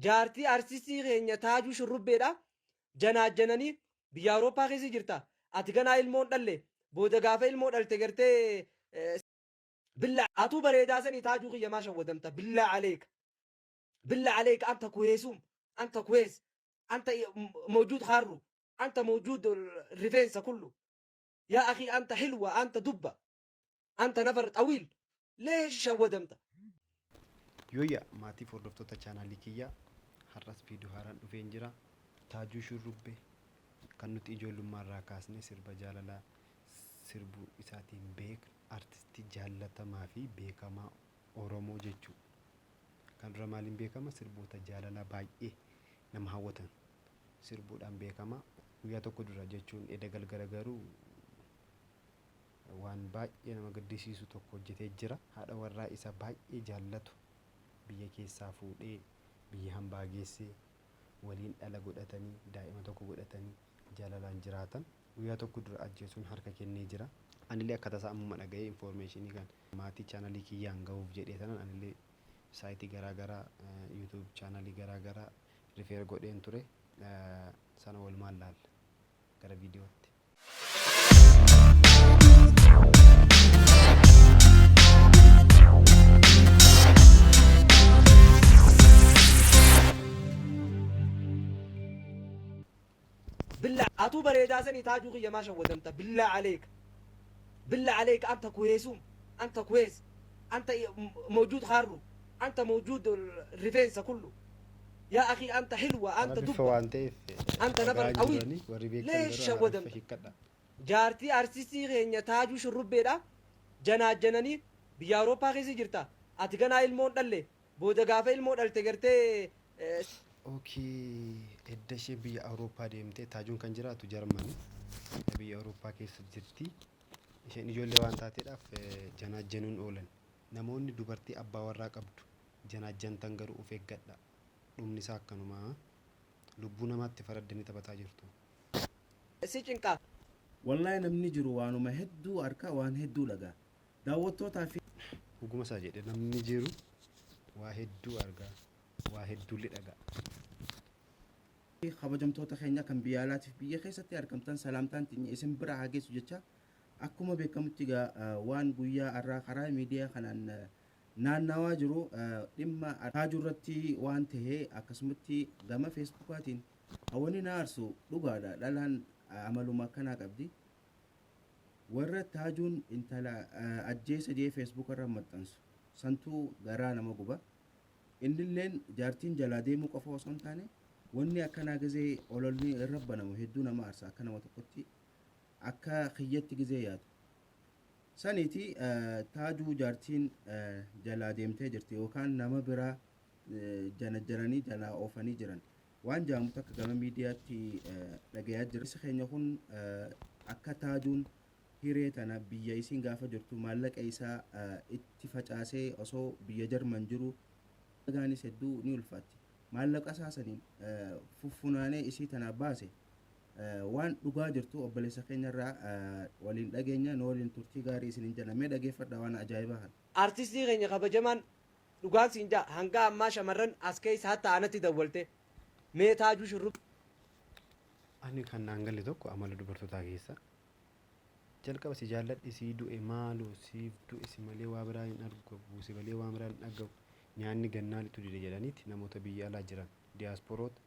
jaartii artistii keenya Taajuu Shurrubbeedha janaajananii biyya Awurooppaa keessa jirta. Ati ganaa ilmoon dhalle booda gaafa ilmoo dhalte gartee billa atuu bareedaa sanii Taajuu kiyya maa shawwadamta billa aleeka. بالله عليك أنت كويسوم أنت كويس أنت موجود خارو أنت موجود الريفينسا كله يا أخي أنت حلوة أنت دبة أنت نفر طويل ليش شودمت يويا ماتي فوردفتوتا channel kiyya har'as viidiyoo haaraan dhufeen jira. Taajuu Shurrubbee kan nuti ijoollummaarraa kaasnee sirba jaalalaa sirbuu isaatiin beeknu artistii jaallatamaa fi beekamaa Oromoo jechuudha. Kan dura maaliin beekama sirboota jaalalaa baay'ee nama hawwatan sirbuudhaan beekama. Guyyaa tokko dura jechuun edda galgala garuu waan baay'ee nama gaddisiisu tokko hojjetee jira. Haadha warraa isa baay'ee jaallatu biyya keessaa fuudhee biyya hambaa geessee waliin dhala godhatanii daa'ima tokko godhatanii jaalalaan jiraatan guyyaa tokko dura ajjeesuun harka kennee jira. Anillee akka tasaa amma dhaga'ee informationii kan maatii channelii kiyyaan ga'uuf jedhee tanan anillee saayitii garaagaraa YouTube channelii garaagaraa rifeer godheen ture sana walumaan laalla gara viidiyootti. بالله أتو بريدا سني تاجو كيا ما شودمت بالله عليك بالله عليك أنت كويسوم أنت كويس أنت موجود خارو أنت موجود الريفينسا كله يا أخي أنت حلوة أنت دبة أنت نفر طويل ليش شودمت جارتي أرتستي غينيا تاجو شربيدا جناني بيا أوروبا كيسي جرتا أتغنا المون دلي بودا غافا المون دلتي غرتي Okey, edda ishee biyya Awurooppaa deemtee Taajuun kan jiraatu Jarmanii biyya Awurooppaa keessa jirti. Isheen ijoollee waan taateedhaaf janaajanuun oolan. Namoonni dubartii abbaa warraa qabdu janaajantan garuu of eeggadha. Dhumni isaa akkanumaa lubbuu namaatti faraddanii taphataa jirtu. سيجنكا والله namni jiru waanuma hedduu harka waan hedduu laga daawwattootaa fi Huguma isaa jedhe namni jiru waa hedduu argaa waa hedduu lidhaga. kabajamtoota keenya kan biyya alaatiif biyya keessatti argamtan salaamtaan tinya isin bira haa geessu jecha akkuma beekamutti waan guyyaa har'aa karaa miidiyaa kanaan naannawaa jiru dhimma Taajuu irratti waan tahee akkasumatti gama feesbuukaatiin hawwani na aarsu dhugaadha dhalaan amaluma akkanaa qabdi. Warra Taajuun intala ajjeesa jee feesbuuk irra maxxansu santuu garaa nama guba. Innilleen jaartiin jalaa deemuu qofa osoo hin taane wanni akkanaa gizee ololni irra banamu hedduu nama aarsa akka nama tokkotti akka kiyyatti gizee yaadu. Saniiti Taajuu jaartiin jalaa deemtee jirti yookaan nama biraa janajjananii jalaa oofanii jiran waan jaamu takka gama miidiyaatti dhagayaa jira. Isa keenya kun akka Taajuun hiree tana biyya isiin gaafa jirtu maallaqa isaa itti facaasee osoo biyya Jarman jiru gaanis hedduu ni ulfaatti. Maallaqa saasaniin fuffunaanee isii tana baase waan dhugaa jirtu obboleessa keenyarraa waliin dhageenya waliin turtii gaarii isiniin jedhamee dhageeffadha waan ajaa'ibaa kana. artistii keenya kabajamaan dhugaan siin jaa hanga ammaa shamarran as keessa hatta anatti dawwalte mee Taajuu Shurrubbee Ani kan naan galle tokko amala dubartootaa keessa jalqaba si jaalladhi si du'e maaloo siif du'e si malee waa biraa hin argamu si malee waa biraa hin dhagahu nyaanni gannaalitu dide jedhaniiti namoota biyya alaa jiran diyaasporoota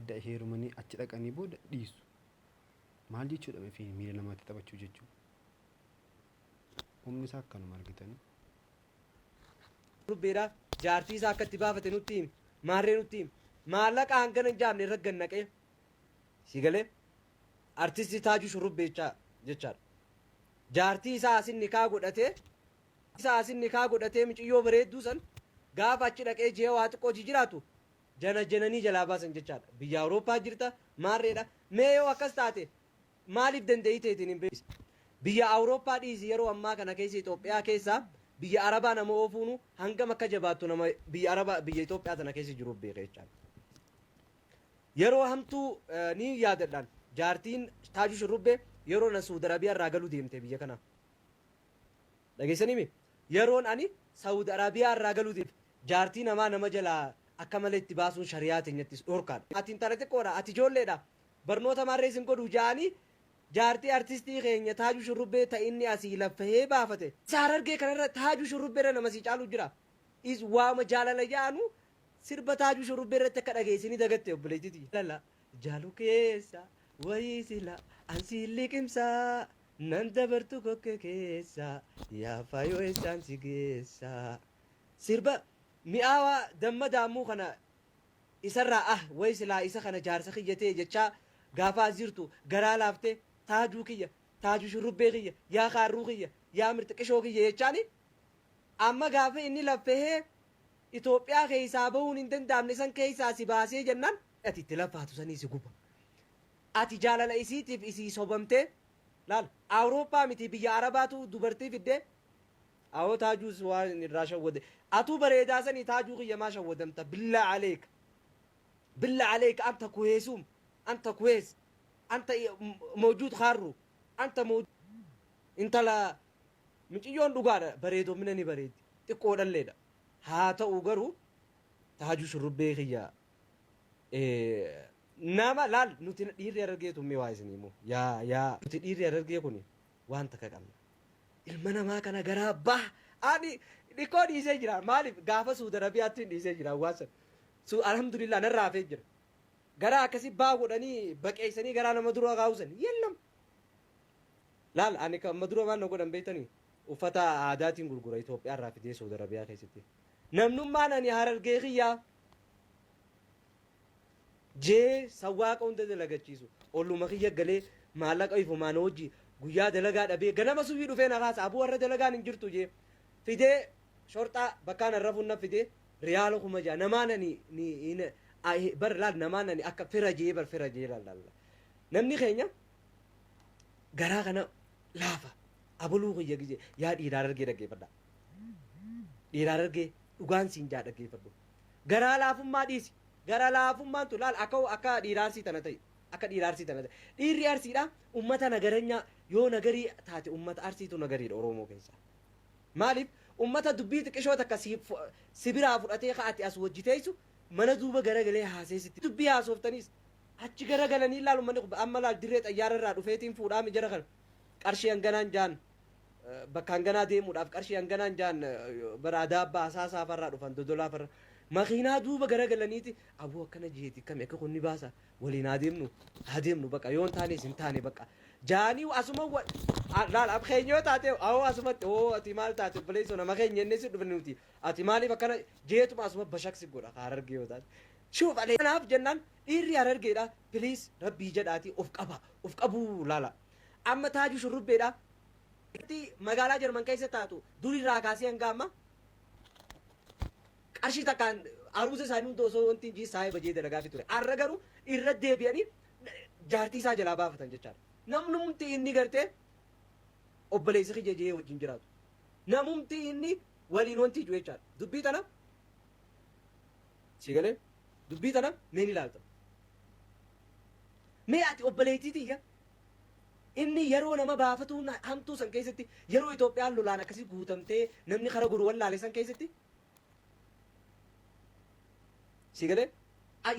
edda heerumanii achi dhaqanii booda dhiisu. Maal jechuudha fi miira namaatti taphachuu jechuudha. Humni isaa akkanuma argitanii. Shurrubbeedha jaartii isaa akka itti baafate nutti himi maarree nutti himi maallaqa hangana hin jaamne irra gannaqee si galee artistii Taajuu Shurrubbee jechaadha. Jaartii isaa asin nikaa godhatee minciyyoo bareedduu san gaafa achi dhaqee jee waa xiqqoo jiraatu jananii jalaa baasan jechaadha. Biyya Awurooppaa jirta maarreedha mee yoo akkas taate maaliif dandeeyii teetiin hin beeksisu. Biyya Awurooppaa dhiisi yeroo ammaa kana keessa Itoophiyaa keessaa biyya Arabaa nama oofuunu hangam akka jabaattu nama biyya Arabaa biyya Itoophiyaa tana keessa jiru beeka jechaadha. Yeroo hamtuu ni yaadadhaan jaartiin Taajuu Shurrubbee yeroo na Saudi Arabiyaa irraa galuu deemte biyya kana. Dhageessanii mi? Yeroon ani Saudi Arabiyaa irraa galuu deemte jaartii nama jalaa akka malee itti baasuun shari'aa teenyattis dhorkaadha. Ati intala xiqqoodha, ati ijoolleedha. Barnoota marree sin godhu jaanii jaartii artistii keenya Taajuu Shurrubbee ta'inni asii laffahee baafate. Saar argee kanarra Taajuu Shurrubbeerra nama sii caalu jira. Is waama jaalala jaanu sirba Taajuu Shurrubbee irratti akka dhageessanii dagatte obboleettiti. Lalla jaalu keessa wayii sila ansi liqimsaa nan dabartu kokke keessa yaafa yoo eessaan si geessa. Sirba mi'aawaa damma daammuu kana isarraa wayi silaa isa kana jaarsa kiyyatee jechaa gaafaa jirtu garaa laaftee Taajuu kiyya Taajuu Shurrubbee kiyya yaa kaarruu kiyya yaa mirxiqishoo kiyya jechaani amma gaafa inni laffahee Itoophiyaa keessaa bahuun hin danda'amne san keessaa si baasee jennaan ati itti lafaatu sanii si guba. Ati jaalala isiitiif isii sobamtee laal Awurooppaa miti biyya Arabaatu dubartii fiddee awoo Taajuus waan irraa shawwade atuu bareedaa sanii Taajuu kiyya maa shawwadamta billaa aleeka billaa aleeka anta kuheesum anta kuhees anta mawjuud khaarru anta mawjuud intala miciyyoon dhugaadha bareedoomina ni bareeddi xiqqoo dhalleedha haa ta'u garuu Taajuu Shurrubbee kiyya nama laal nuti dhiirri argeetu mee waa isin immoo yaa nuti dhiirri argee kun waan takka qabna ilma namaa kana garaa bah ani dhikkoo dhiisee jira maaliif gaafa Suudi Arabiyaatti dhiisee jira waasan alhamdulillah narraa hafee jira garaa akkasii baa godhanii baqeessanii garaa nama dura kaawusan yellam laal ani kan madura waan godhan beeytanii uffata aadaatiin gurgura Itoophiyaa irraa fidee Suudi Arabiyaa keessatti namnummaan ani Harargee kiyyaa jee sawwaaqa hunda dalagachiisu olluma kiyya galee maallaqa ifumaan hojii guyyaa dalagaa dhabee ganama subii dhufee na kaasa abuu warra dalagaan hin jirtu jee fidee shorxaa bakkaan arrafuun na fidee riyaala kuma jaa namaan ani bar laal namaan ani akka fira jee bar fira jee laal namni keenya garaa kana laafa abuluu kiyya gizee yaa dhiiraa argee dhaggeeffadha dhiiraa argee dhugaan siin jaa dhaggeeffadhu garaa laafummaa dhiisi garaa laafummaan tu laal akka dhiiraarsii tana ta'e akka dhiiraarsii tana ta'e dhiirri arsiidha ummata nagaranya yoo nagarii taate ummata arsiitu nagariidha Oromoo keessa maaliif ummata dubbii xiqqishoo takka sibiraa fudhatee ka'ate as wajjiteessu mana duuba garagalee haaseesitti dubbii haasoftaniis achi garagalanii laal ummanni amma laal dirree xayyaara irraa dhufeetiin fuudhaa mijara kana qarshii hanganaan jaan bakka hanganaa deemuudhaaf qarshii hanganaan jaan baraadaa abbaa asaasaa farraa dhufan dodolaa farra makiinaa duuba garagalaniiti abuu akkana jeeti kame akka kunni baasa waliin haa deemnu baqa yoon taanes hin taane baqa jaanii asuma laal ab keenyoo taate awoo asumatti ati maal taate baleessoo nama keenya inni si dhufne nuti ati maaliif akkana jeetuma asuma bashaqsi godha Harargee yoo taate shuuf alee kanaaf jennaan dhiirri Harargeedha piliis rabbii jedhaati of qabuu laala amma Taajuu Shurrubbeedha magaalaa Jarman keessa taatu durirraa kaasee hanga amma qarshii takkaan aruusa isaanii hunda osoo wanti injii saayee bajee dalagaa fi ture arra garuu irra deebi'anii jaartii isaa jalaa baafatan jechaadha namnumti inni gartee obboleessa kiyya jee wajjin jiraatu namumti inni waliin wanti iju jechaadha dubbii tana si galee dubbii tana meen ilaalta mee ati obboleettiitiyya inni yeroo nama baafatu hamtuu san keessatti yeroo Itoophiyaan lolaan akkasii guutamtee namni kara guru wallaale san keessatti si galee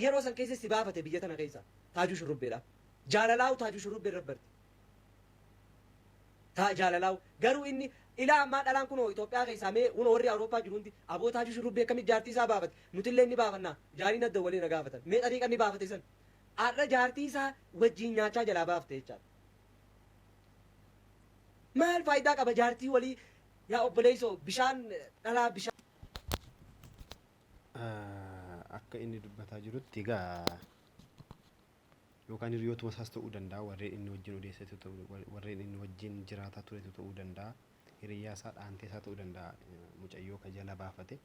yeroo san keessa si baafate biyya tana keessa Taajuu Shurrubbeedha jaalalaawu Taajuu Shurrubbee rabbarti jaalalaawu garuu inni ilaa ammaa dhalaan kunoo Itoophiyaa keessaa mee unoo warri Awurooppaa jiru hundi aboo Taajuu Shurrubbee akkamitti jaartii isaa baafate nutillee inni baafannaa jaariin adda waliin gaafatan mee xariiqa inni baafate san har'a jaartii isaa wajjin nyaachaa jalaa baafte jechaadha maal faayidaa qaba jaartii walii yaa obboleessoo bishaan dhalaa bishaan akka inni dubbataa jirutti egaa yookaan hiriyootuma isaas ta'uu danda'a warreen inni wajjin odeessatu ta'uu warreen inni wajjin jiraataa turetu ta'uu danda'a hiriyyaa isaa dhaantee isaa ta'uu danda'a mucayyoo ka jala baafate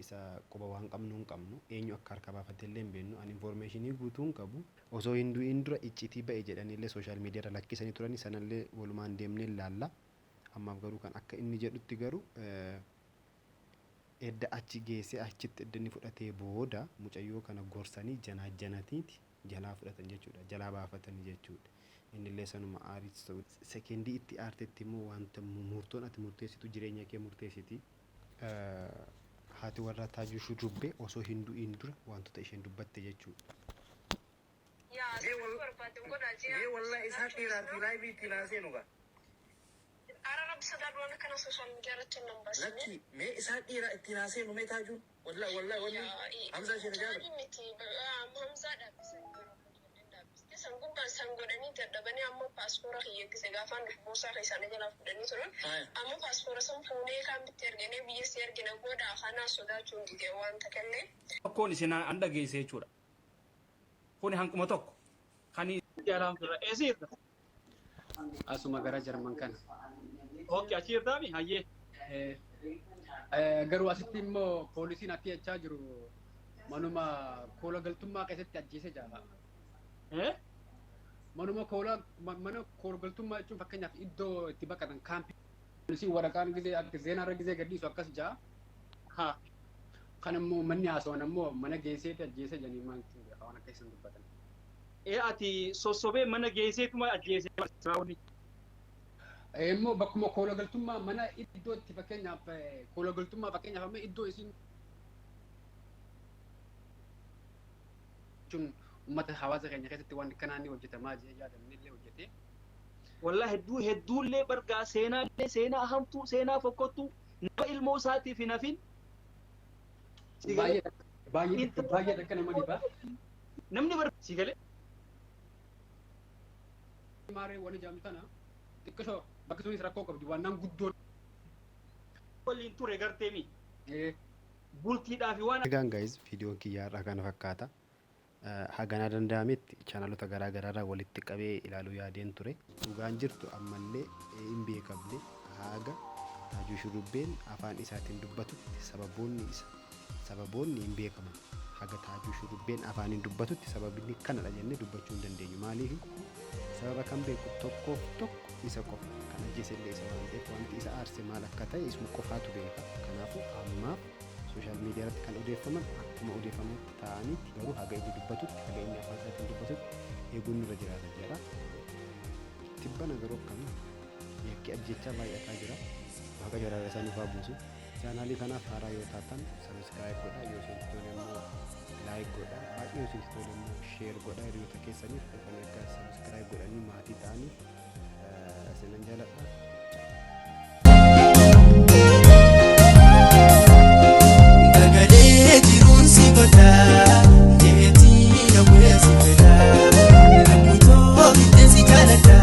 isa quba waan qabnu hin qabnu eenyu akka harka baafate illee hin beeknu ani informationii guutuu hin qabu osoo hin du'in dura iccitii ba'e jedhanillee sooshaal miidiyaa irra lakkisanii turani sanallee walumaan deemnee ilaalla ammaaf garuu kan akka inni jedhutti garuu edda achi geessee achitti edda inni fudhatee booda mucayyoo kana gorsanii janatiiti jalaa fudhatan jechuudha jalaa baafatan jechuudha innillee sanuma aaris ta'u sekendii itti aartetti immoo wanta murtoon ati murteessitu jireenya kee murteessiti haati warraa Taajuu Shurrubbee osoo hin du'iin dura wantoota isheen dubbatte jechuudha. والله إسحاق إيران في لايفي تناسينوغا أنا بصدق وأنا كنا سوشيال ميديا رتشنا بس لكن ما إسحاق إيران تناسينو ما تاجون والله حمزة شنو جاب حمزة ده بس سانغو بس سانغودني تدبني أمو باسبورة هي كذا غافان بوسا خيسانة جلا فدني ترون أمو باسبورة سام فوني كام بترجعني بيسير جنا بودا خانا سودا چون جوان تكلم كوني سنا عندك جيسي چورا كوني هانك متوك خاني alhamdulillah esir asuma gara Jarman kana. okay achir dami hayye Garuu asitti immoo poolisiin atti jechaa jiru manuma koola galtummaa keessatti ajjeese jira. Mana koola galtummaa jechuun fakkeenyaaf iddoo itti baqatan kaampii poolisiin waraqaan gizee akka zeenaarra gizee gadhiisu akkas jira. Kan immoo manni haasawwan immoo mana geesseetti ajjeese jedhanii maanti waan akka isin dubbatan. ati sosobee mana geesseetuma ajjeese raawuni. Immoo bakkuma koola galtummaa mana iddoo itti fakkeenyaaf koola galtummaa fakkeenyaaf amma iddoo isin jechuun uummata hawaasa keenya keessatti waan kanaan ni hojjetamaa jee yaadamnillee hojjetee. Wallah hedduullee bargaa seenaa hamtuu seenaa fokkottuu nama ilmoo isaatiif hin hafin. Baay'ee akka nama dhibaa. Namni si galee. Maaree wani jaamtu tana xiqqashoo bakka sunis rakkoo qabdi waan nan guddoon. Waliin ture garteemi. Bultiidhaaf waan. Egaan guys viidiyoon kiyyaarraa kana fakkaata. Haganaa danda'ametti chaanalota garaa garaarraa walitti qabee ilaaluu yaadeen ture. Dhugaan jirtu ammallee hin beekamne haga Taajuu Shurrubbeen afaan isaatiin dubbatutti sababoonni hin beekaman. Haga Taajuu Shurrubbeen afaaniin dubbatutti sababni kanadha jennee dubbachuu hin dandeenyu. Maaliif sababa kan beeku tokko isa qofa kan ajjeesellee isa waan ta'eef wanti isa aarse maal akka ta'e isuma qofaatu beeka. Kanaafuu ammaaf sooshaal miidiyaa irratti kan odeeffaman akkuma odeeffamutti ta'anitti garuu haga inni dubbatutti haga inni afaan isaatiin dubbatutti eeguun irra jiraata jedha. Tibbana garuu akkamii yakki ajjechaa baay'ataa jira. Waaqa jaraara isaaniif haa buusu. Chaanaalii kanaaf haaraa yoo taatan sabiskiraayib godhaa yoo isin tole immoo laayik godhaa baay'ee yoo isin tole immoo sheer godhaa hiriyoota keessaniif dhufanii akka sabiskiraayib godhanii maatii ta'aniif isinan jaaladha.